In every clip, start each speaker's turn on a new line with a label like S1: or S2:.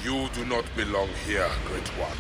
S1: You do not belong here, Great One.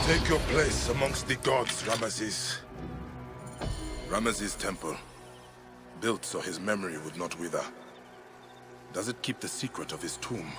S1: Take your place amongst the gods, Ramses. Ramses' temple, built so his memory would not wither. Does it keep the secret of his tomb?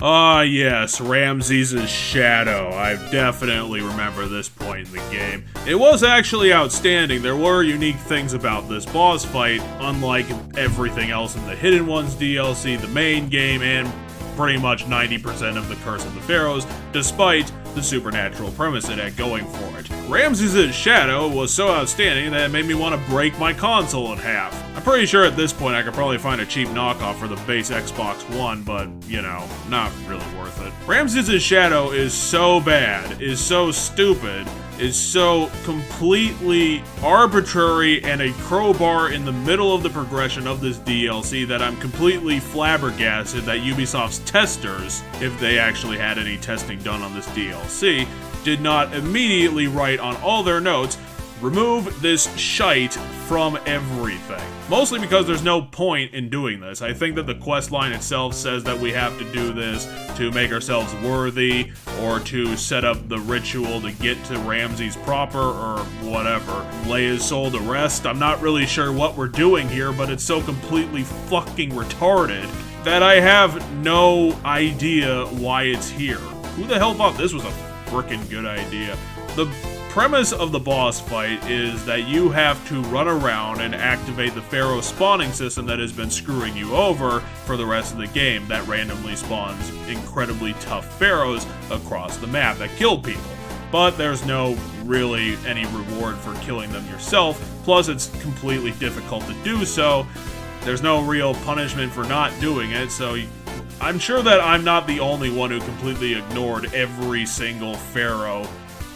S2: Ah, yes, Ramses' Shadow. I definitely remember this point in the game. It was actually outstanding. There were unique things about this boss fight, unlike everything else in the Hidden Ones DLC, the main game, and pretty much 90% of the Curse of the Pharaohs, despite the supernatural premise it had going for it. Ramses' Shadow was so outstanding that it made me want to break my console in half. I'm pretty sure at this point I could probably find a cheap knockoff for the base Xbox One, but, you know, not really worth it. Ramses' Shadow is so bad, is so stupid, is so completely arbitrary and a crowbar in the middle of the progression of this DLC that I'm completely flabbergasted that Ubisoft's testers, if they actually had any testing done on this DLC, did not immediately write on all their notes, remove this shite from everything. Mostly because there's no point in doing this. I think that the quest line itself says that we have to do this to make ourselves worthy, or to set up the ritual to get to Ramses proper, or whatever. Lay his soul to rest. I'm not really sure what we're doing here, but it's so completely fucking retarded that I have no idea why it's here. Who the hell thought this was a frickin' good idea? The premise of the boss fight is that you have to run around and activate the Pharaoh spawning system that has been screwing you over for the rest of the game, that randomly spawns incredibly tough pharaohs across the map that kill people. But there's no really any reward for killing them yourself, plus it's completely difficult to do so. There's no real punishment for not doing it, so I'm sure that I'm not the only one who completely ignored every single pharaoh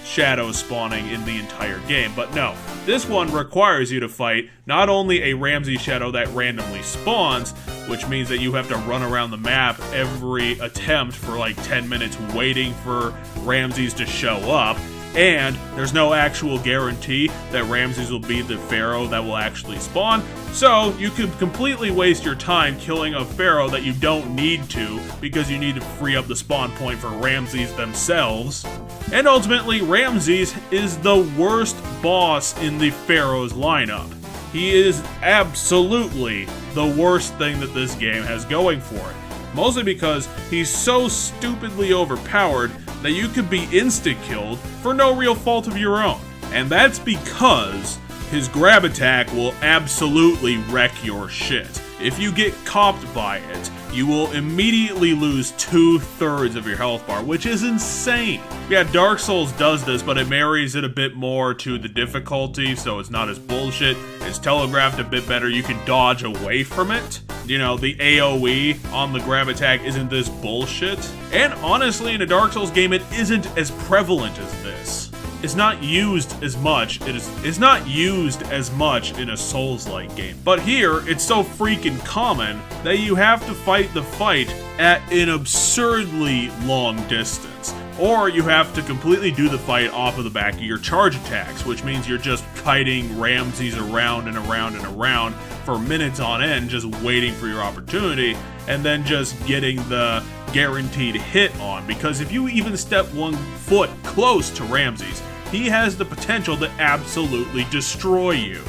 S2: shadow spawning in the entire game. But no, this one requires you to fight not only a Ramses shadow that randomly spawns, which means that you have to run around the map every attempt for like 10 minutes waiting for Ramses to show up. And there's no actual guarantee that Ramses will be the pharaoh that will actually spawn, so you could completely waste your time killing a pharaoh that you don't need to because you need to free up the spawn point for Ramses themselves. And ultimately, Ramses is the worst boss in the pharaoh's lineup. He is absolutely the worst thing that this game has going for it. Mostly because he's so stupidly overpowered that you could be insta-killed for no real fault of your own. And that's because his grab attack will absolutely wreck your shit. If you get copped by it, you will immediately lose 2/3 of your health bar, which is insane. Yeah, Dark Souls does this, but it marries it a bit more to the difficulty, so it's not as bullshit. It's telegraphed a bit better. You can dodge away from it. You know, the AoE on the grab attack isn't this bullshit. And honestly, in a Dark Souls game, it isn't as prevalent as this. It's not used as much. It's not used as much in a Souls-like game. But here, it's so freaking common that you have to fight the fight at an absurdly long distance. Or you have to completely do the fight off of the back of your charge attacks, which means you're just kiting Ramses around and around and around for minutes on end, just waiting for your opportunity, and then just getting the guaranteed hit on. Because if you even step 1 foot close to Ramses, he has the potential to absolutely destroy you.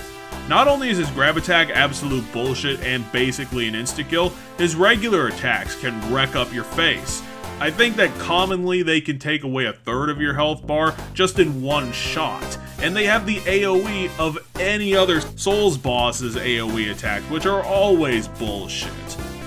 S2: Not only is his grab attack absolute bullshit and basically an insta-kill, his regular attacks can wreck up your face. I think that commonly they can take away 1/3 of your health bar just in one shot. And they have the AoE of any other Souls boss's AoE attacks, which are always bullshit.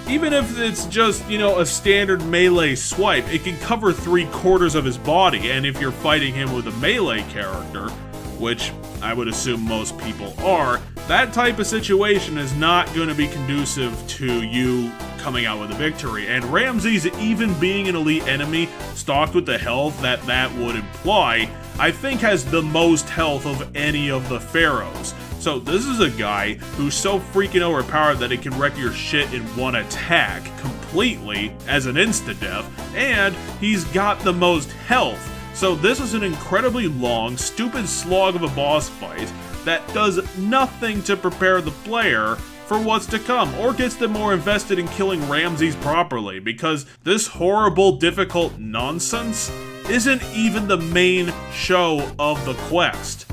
S2: Even if it's just, you know, a standard melee swipe, it can cover 3/4 of his body, and if you're fighting him with a melee character, which I would assume most people are, that type of situation is not going to be conducive to you coming out with a victory. And Ramses, even being an elite enemy, stocked with the health that would imply, I think has the most health of any of the pharaohs. So this is a guy who's so freaking overpowered that it can wreck your shit in one attack completely as an insta-death, and he's got the most health. So this is an incredibly long, stupid slog of a boss fight that does nothing to prepare the player for what's to come, or gets them more invested in killing Ramses properly, because this horrible, difficult nonsense isn't even the main show of the quest.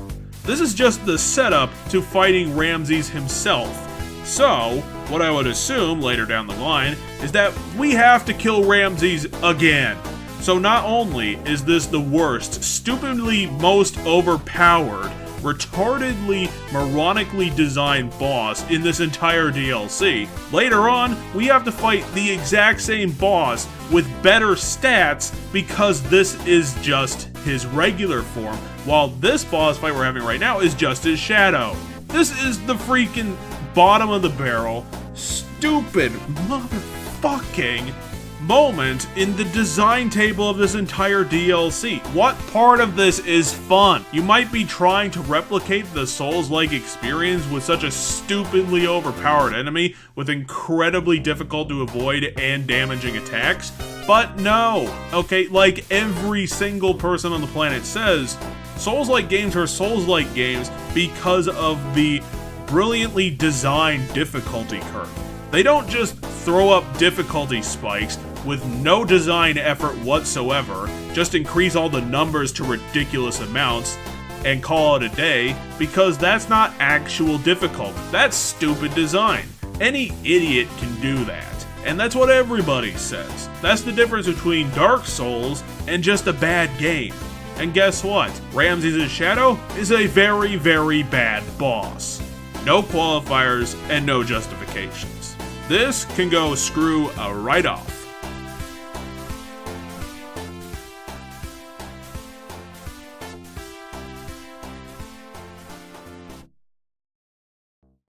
S2: This is just the setup to fighting Ramses himself. So, what I would assume later down the line is that we have to kill Ramses again. So not only is this the worst, stupidly most overpowered, retardedly, moronically designed boss in this entire DLC, later on, we have to fight the exact same boss with better stats because this is just his regular form, while this boss fight we're having right now is just his shadow. This is the freaking bottom of the barrel, stupid motherfucking moment in the design table of this entire DLC. What part of this is fun? You might be trying to replicate the Souls-like experience with such a stupidly overpowered enemy with incredibly difficult to avoid and damaging attacks, but no. Okay, like every single person on the planet says, Souls-like games are Souls-like games because of the brilliantly designed difficulty curve. They don't just throw up difficulty spikes with no design effort whatsoever, just increase all the numbers to ridiculous amounts and call it a day, because that's not actual difficulty. That's stupid design. Any idiot can do that, and that's what everybody says. That's the difference between Dark Souls and just a bad game. And guess what? Ramses' Shadow is a very, very bad boss. No qualifiers and no justifications. This can go screw right off.